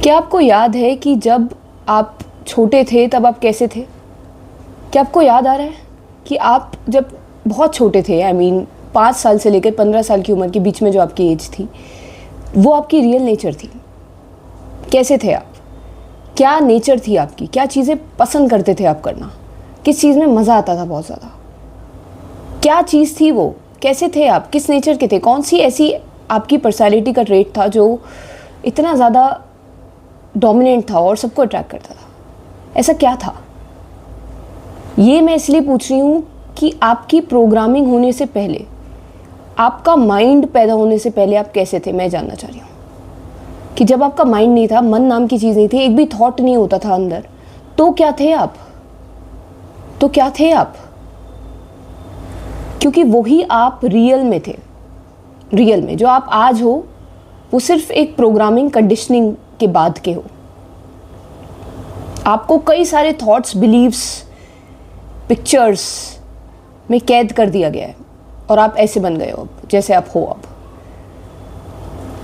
क्या आपको याद है कि जब आप छोटे थे तब आप कैसे थे? क्या आपको याद आ रहा है कि आप जब बहुत छोटे थे, आई मीन 5 साल से लेकर 15 साल की उम्र के बीच में जो आपकी एज थी, वो आपकी रियल नेचर थी? कैसे थे आप? क्या नेचर थी आपकी? क्या चीज़ें पसंद करते थे आप करना? किस चीज़ में मज़ा आता था बहुत ज़्यादा? क्या चीज़ थी वो? कैसे थे आप? किस नेचर के थे? कौन सी ऐसी आपकी पर्सनैलिटी का ट्रेट था जो इतना ज़्यादा डोमिनेंट था और सबको अट्रैक्ट करता था? ऐसा क्या था? ये मैं इसलिए पूछ रही हूँ कि आपकी प्रोग्रामिंग होने से पहले, आपका माइंड पैदा होने से पहले आप कैसे थे, मैं जानना चाह रही हूँ। कि जब आपका माइंड नहीं था, मन नाम की चीज़ नहीं थी, एक भी थॉट नहीं होता था अंदर, तो क्या थे आप? तो क्या थे आप? क्योंकि वही आप रियल में थे। रियल में जो आप आज हो वो सिर्फ एक प्रोग्रामिंग कंडीशनिंग के बाद के हो। आपको कई सारे थॉट्स, बिलीव्स, पिक्चर्स में कैद कर दिया गया है और आप ऐसे बन गए हो अब जैसे आप हो। अब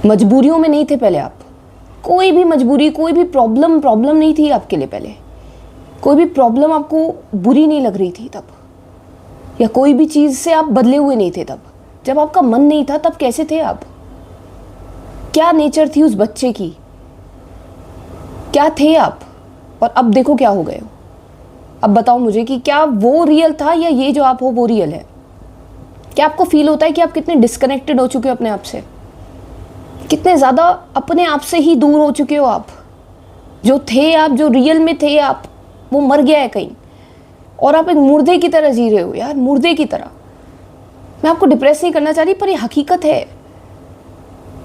मजबूरियों में नहीं थे पहले आप। कोई भी मजबूरी, कोई भी प्रॉब्लम नहीं थी आपके लिए पहले। कोई भी प्रॉब्लम आपको बुरी नहीं लग रही थी तब, या कोई भी चीज़ से आप बदले हुए नहीं थे तब। जब आपका मन नहीं था तब कैसे थे आप? क्या नेचर थी उस बच्चे की? क्या थे आप? और अब देखो क्या हो गए हो। अब बताओ मुझे कि क्या वो रियल था या ये जो आप हो वो रियल है? क्या आपको फील होता है कि आप कितने डिस्कनेक्टेड हो चुके हो अपने आप से? कितने ज़्यादा अपने आप से ही दूर हो चुके हो आप? जो थे आप, जो रियल में थे आप, वो मर गया है कहीं और आप एक मुर्दे की तरह जी रहे हो यार, मुर्दे की तरह। मैं आपको डिप्रेस नहीं करना चाह रही, पर ये हकीकत है।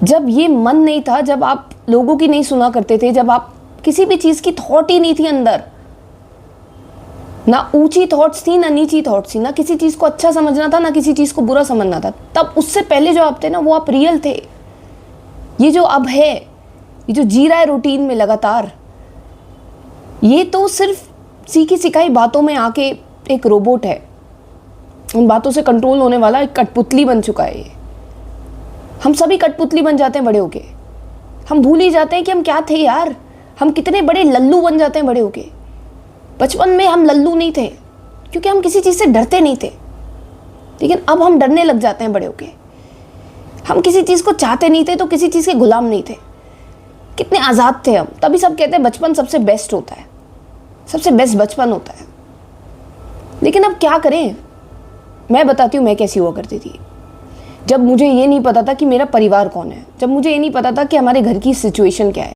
जब ये मन नहीं था, जब आप लोगों की नहीं सुना करते थे, जब आप किसी भी चीज़ की थॉट ही नहीं थी अंदर, ना ऊंची थॉट्स थी ना नीची थॉट्स थी, ना किसी चीज़ को अच्छा समझना था ना किसी चीज़ को बुरा समझना था, तब उससे पहले जो आप थे ना, वो आप रियल थे। ये जो अब है, ये जो जी रहा है रूटीन में लगातार, ये तो सिर्फ सीखी सिखाई बातों में आके एक रोबोट है। उन बातों से कंट्रोल होने वाला एक कठपुतली बन चुका है ये। हम सभी कठपुतली बन जाते हैं बड़े होके। हम भूल ही जाते हैं कि हम क्या थे यार। हम कितने बड़े लल्लू बन जाते हैं बड़े होके। बचपन में हम लल्लू नहीं थे क्योंकि हम किसी चीज़ से डरते नहीं थे, लेकिन अब हम डरने लग जाते हैं बड़े होके। हम किसी चीज़ को चाहते नहीं थे तो किसी चीज़ के गुलाम नहीं थे। कितने आज़ाद थे हम। तभी सब कहते हैं बचपन सबसे बेस्ट होता है, सबसे बेस्ट बचपन होता है। लेकिन अब क्या करें? मैं बताती हूँ मैं कैसी हुआ करती थी। जब मुझे ये नहीं पता था कि मेरा परिवार कौन है, जब मुझे ये नहीं पता था कि हमारे घर की सिचुएशन क्या है,